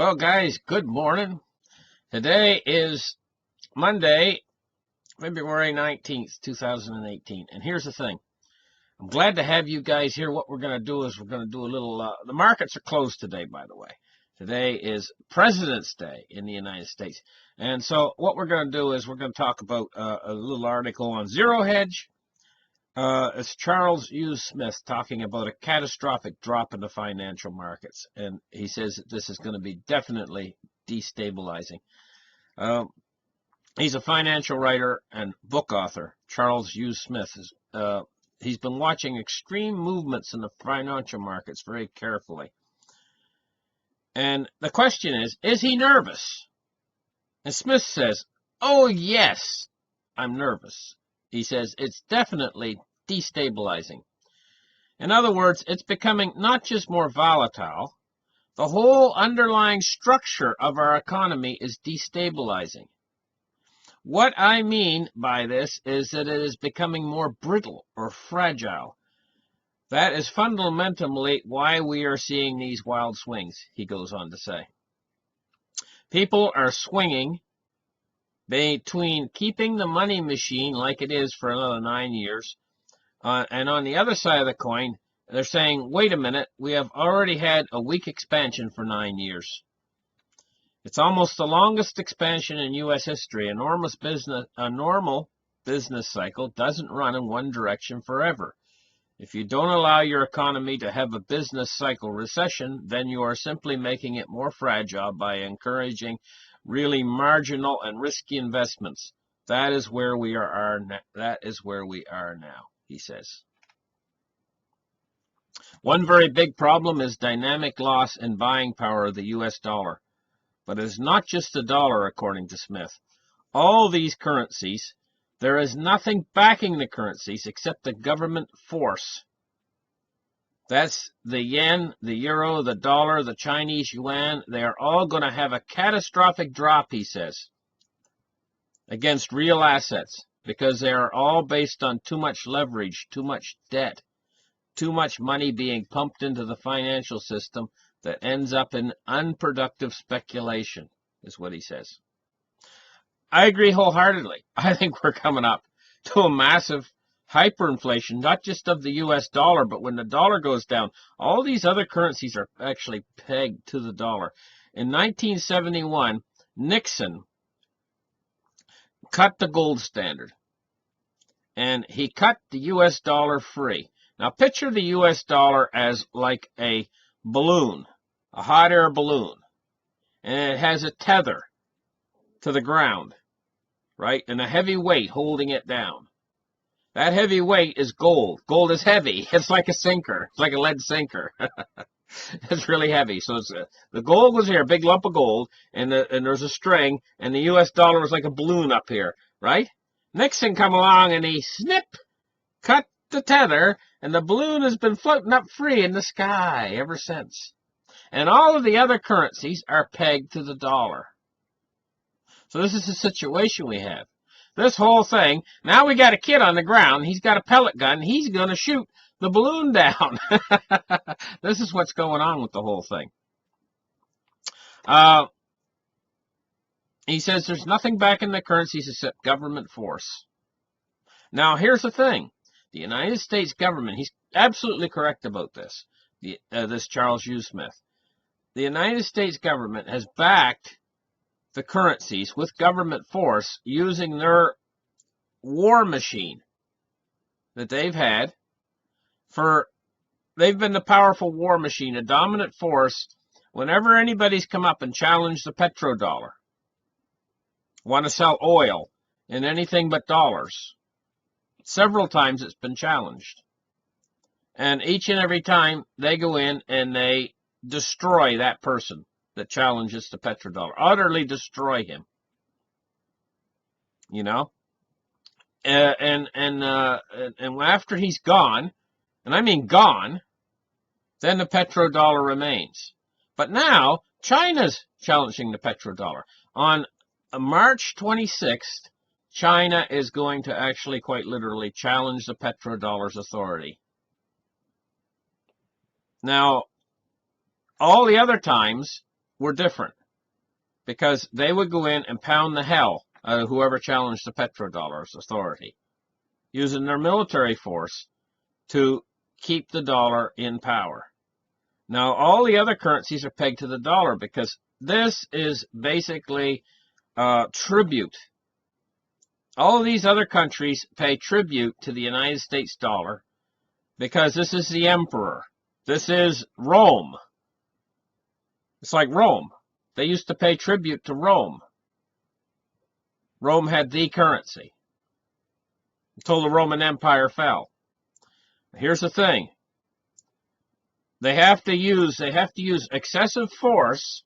Well, guys, good morning. Today is Monday, February 19th, 2018. And here's the thing. I'm glad to have you guys here. What we're going to do is we're going to do a little, the markets are closed today, by the way. Today is President's Day in the United States. And so what we're going to do is we're going to talk about a little article on Zero Hedge. It's Charles U. Smith talking about a catastrophic drop in the financial markets. And he says that this is going to be definitely destabilizing. He's a financial writer and book author. Charles U. Smith. He's been watching extreme movements in the financial markets very carefully. And the question is he nervous? And Smith says, oh, yes, I'm nervous. He says it's definitely destabilizing. In other words, it's becoming not just more volatile, the whole underlying structure of our economy is destabilizing. What I mean by this is that it is becoming more brittle or fragile. That is fundamentally why we are seeing these wild swings, he goes on to say. People are swinging between keeping the money machine like it is for another 9 years, and on the other side of the coin, they're saying, wait a minute, we have already had a weak expansion for 9 years. It's almost the longest expansion in U.S. history. A normal business cycle doesn't run in one direction forever. If you don't allow your economy to have a business cycle recession, then you are simply making it more fragile by encouraging really marginal and risky investments. That is where we are now, he says. One very big problem is dynamic loss in buying power of the U.S. dollar. But it is not just the dollar, according to Smith. All these currencies, there is nothing backing the currencies except the government force. That's the yen, the euro, the dollar, the Chinese yuan. They are all going to have a catastrophic drop, he says, against real assets, because they are all based on too much leverage, too much debt, too much money being pumped into the financial system that ends up in unproductive speculation, is what he says. I agree wholeheartedly. I think we're coming up to a massive hyperinflation, not just of the U.S. dollar, but when the dollar goes down, all these other currencies are actually pegged to the dollar. In 1971, Nixon cut the gold standard, and he cut the U.S. dollar free. Now picture the U.S. dollar as like a balloon, a hot air balloon, and it has a tether to the ground, right, and a heavy weight holding it down. That heavy weight is gold. Gold is heavy. It's like a sinker. It's like a lead sinker. It's really heavy. So the gold was here, a big lump of gold, and there's a string, and the U.S. dollar was like a balloon up here, right? Nixon come along, and he cut the tether, and the balloon has been floating up free in the sky ever since. And all of the other currencies are pegged to the dollar. So this is the situation we have. This whole thing, now we got a kid on the ground, he's got a pellet gun, he's going to shoot the balloon down. This is what's going on with the whole thing. He says there's nothing backing the currencies except government force. Now here's the thing. The United States government, he's absolutely correct about this, this Charles U. Smith. The United States government has backed the currencies with government force using their war machine that they've had they've been the powerful war machine, a dominant force whenever anybody's come up and challenged the petrodollar, want to sell oil in anything but dollars. Several times it's been challenged. And each and every time they go in and they destroy that person that challenges the petrodollar, utterly destroy him, you know, and after he's gone, and I mean gone, then the petrodollar remains. But now China's challenging the petrodollar. On March 26th, China is going to actually quite literally challenge the petrodollar's authority. Now, all the other times, were different, because they would go in and pound the hell out of whoever challenged the petrodollar's authority, using their military force to keep the dollar in power. Now, all the other currencies are pegged to the dollar because this is basically tribute. All of these other countries pay tribute to the United States dollar because this is the emperor. This is Rome. It's like Rome. They used to pay tribute to Rome. Rome had the currency until the Roman Empire fell. Here's the thing. They have to use excessive force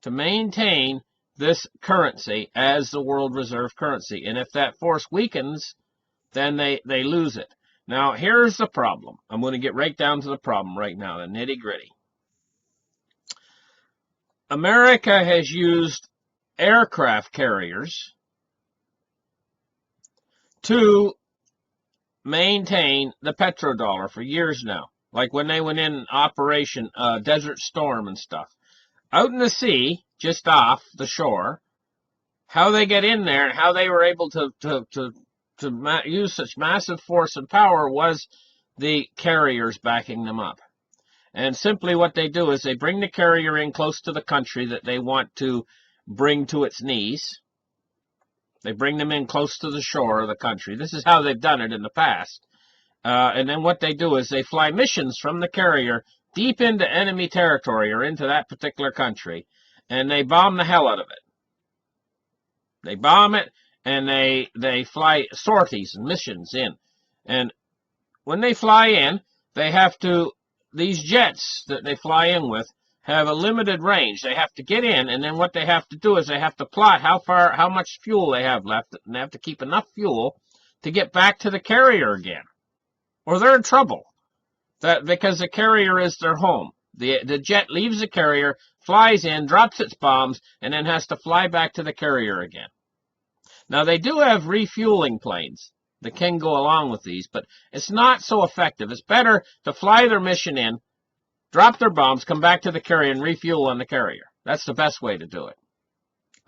to maintain this currency as the world reserve currency. And if that force weakens, then they lose it. Now, here's the problem. I'm going to get right down to the problem right now, the nitty-gritty. America has used aircraft carriers to maintain the petrodollar for years now. Like when they went in Operation Desert Storm and stuff. Out in the sea, just off the shore, how they get in there and how they were able to use such massive force and power was the carriers backing them up. And simply what they do is they bring the carrier in close to the country that they want to bring to its knees. They bring them in close to the shore of the country. This is how they've done it in the past. And then what they do is they fly missions from the carrier deep into enemy territory or into that particular country, and they bomb the hell out of it. They bomb it, and they fly sorties and missions in. And when they fly in, they have to, these jets that they fly in with have a limited range. They have to get in, and then what they have to do is they have to plot how much fuel they have left, and they have to keep enough fuel to get back to the carrier again. Or they're in trouble, because the carrier is their home. The jet leaves the carrier, flies in, drops its bombs, and then has to fly back to the carrier again. Now, they do have refueling planes that can go along with these, but it's not so effective. It's better to fly their mission in, drop their bombs, come back to the carrier, and refuel on the carrier. That's the best way to do it.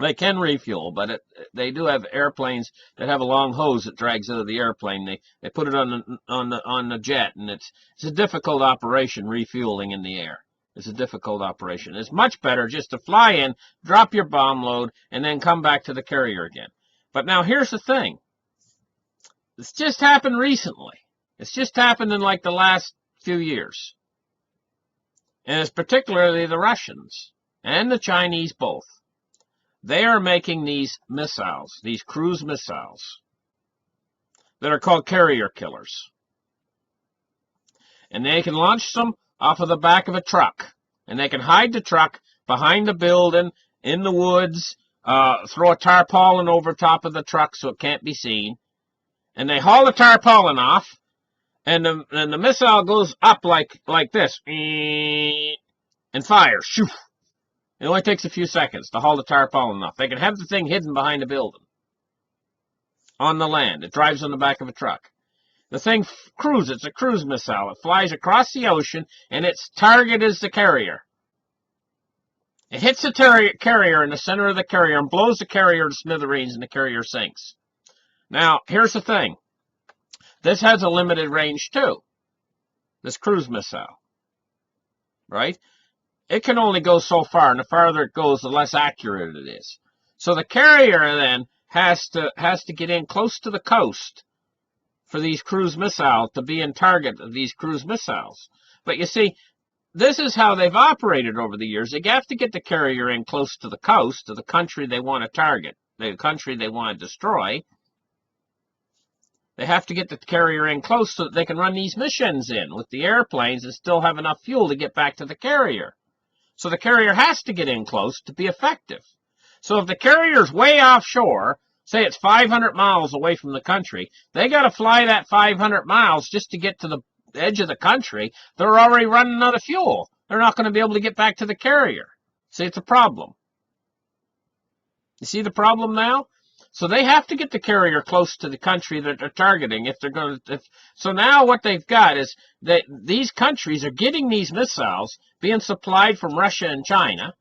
They can refuel, but they do have airplanes that have a long hose that drags out of the airplane. They put it on the jet, and it's a difficult operation, refueling in the air. It's a difficult operation. It's much better just to fly in, drop your bomb load, and then come back to the carrier again. But now here's the thing. This just happened recently. It's just happened in like the last few years. And it's particularly the Russians and the Chinese both. They are making these missiles, these cruise missiles, that are called carrier killers. And they can launch them off of the back of a truck. And they can hide the truck behind the building, in the woods, throw a tarpaulin over top of the truck so it can't be seen. And they haul the tarpaulin off, and the missile goes up like this, and fires. Shoo! It only takes a few seconds to haul the tarpaulin off. They can have the thing hidden behind a building. On the land. It drives on the back of a truck. The thing cruises. It's a cruise missile. It flies across the ocean, and its target is the carrier. It hits the carrier in the center of the carrier and blows the carrier to smithereens, and the carrier sinks. Now, here's the thing. This has a limited range, too. This cruise missile. Right? It can only go so far, and the farther it goes, the less accurate it is. So the carrier then has to get in close to the coast for these cruise missiles to be in target of these cruise missiles. But you see, this is how they've operated over the years. They have to get the carrier in close to the coast, to the country they want to target, the country they want to destroy. They have to get the carrier in close so that they can run these missions in with the airplanes and still have enough fuel to get back to the carrier. So the carrier has to get in close to be effective. So if the carrier's way offshore, say it's 500 miles away from the country, they got to fly that 500 miles just to get to the edge of the country. They're already running out of fuel. They're not going to be able to get back to the carrier. See, it's a problem. You see the problem now? So they have to get the carrier close to the country that they're targeting if they're going to. So now what they've got is that these countries are getting these missiles being supplied from Russia and China,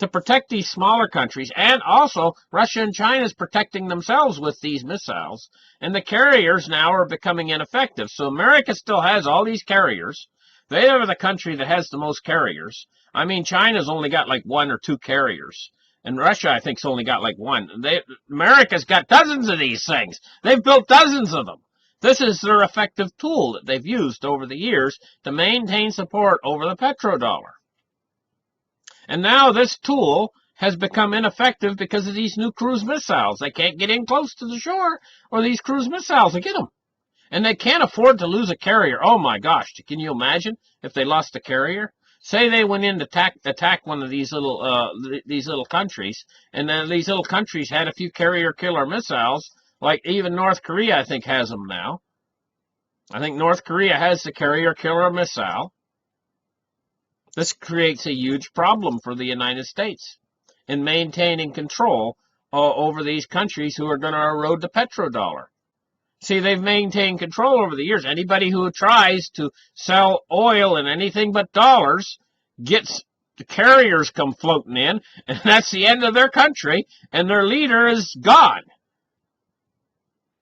to protect these smaller countries, and also Russia and China is protecting themselves with these missiles, and the carriers now are becoming ineffective. So America still has all these carriers. They are the country that has the most carriers. I mean, China's only got like 1 or 2 carriers, and Russia, I think, has only got like 1. America's got dozens of these things. They've built dozens of them. This is their effective tool that they've used over the years to maintain support over the petrodollar. And now this tool has become ineffective because of these new cruise missiles. They can't get in close to the shore, or these cruise missiles will get them. And they can't afford to lose a carrier. Oh my gosh, can you imagine if they lost a carrier? Say they went in to attack one of these little countries, and then these little countries had a few carrier killer missiles, like even North Korea, I think, has them now. I think North Korea has the carrier killer missile. This creates a huge problem for the United States in maintaining control over these countries who are going to erode the petrodollar. See, they've maintained control over the years. Anybody who tries to sell oil in anything but dollars gets the carriers come floating in, and that's the end of their country, and their leader is gone.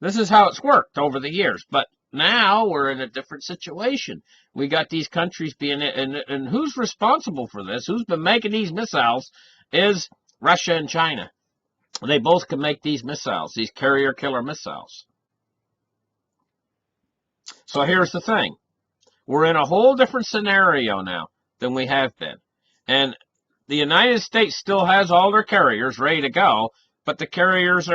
This is how it's worked over the years. But now we're in a different situation. We got these countries being, and who's responsible for this? Who's been making these missiles is Russia and China. They both can make these missiles, these carrier killer missiles. So here's the thing. We're in a whole different scenario now than we have been. And the United States still has all their carriers ready to go, but the carriers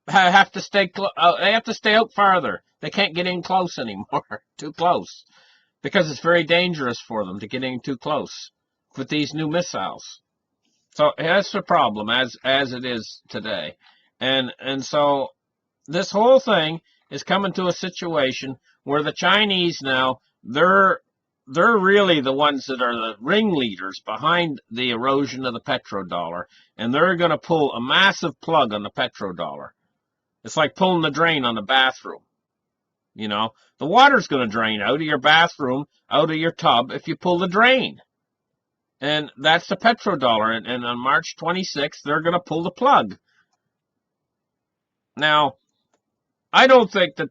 have to stay out farther. They can't get in close anymore, too close, because it's very dangerous for them to get in too close with these new missiles. So that's the problem as it is today. And so this whole thing is coming to a situation where the Chinese now, they're really the ones that are the ringleaders behind the erosion of the petrodollar, and they're going to pull a massive plug on the petrodollar. It's like pulling the drain on the bathroom. You know, the water's going to drain out of your bathroom, out of your tub, if you pull the drain. And that's the petrodollar. And on March 26th, they're going to pull the plug. Now, I don't think that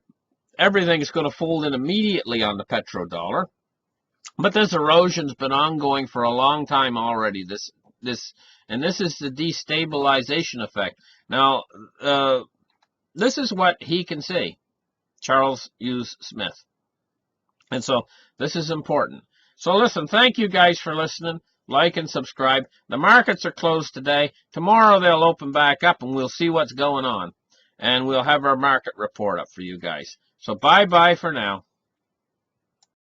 everything is going to fold in immediately on the petrodollar, but this erosion's been ongoing for a long time already. This is the destabilization effect. Now, this is what he can see, Charles Hughes Smith. And so this is important. So listen, thank you guys for listening. Like and subscribe. The markets are closed today. Tomorrow they'll open back up and we'll see what's going on. And we'll have our market report up for you guys. So bye-bye for now.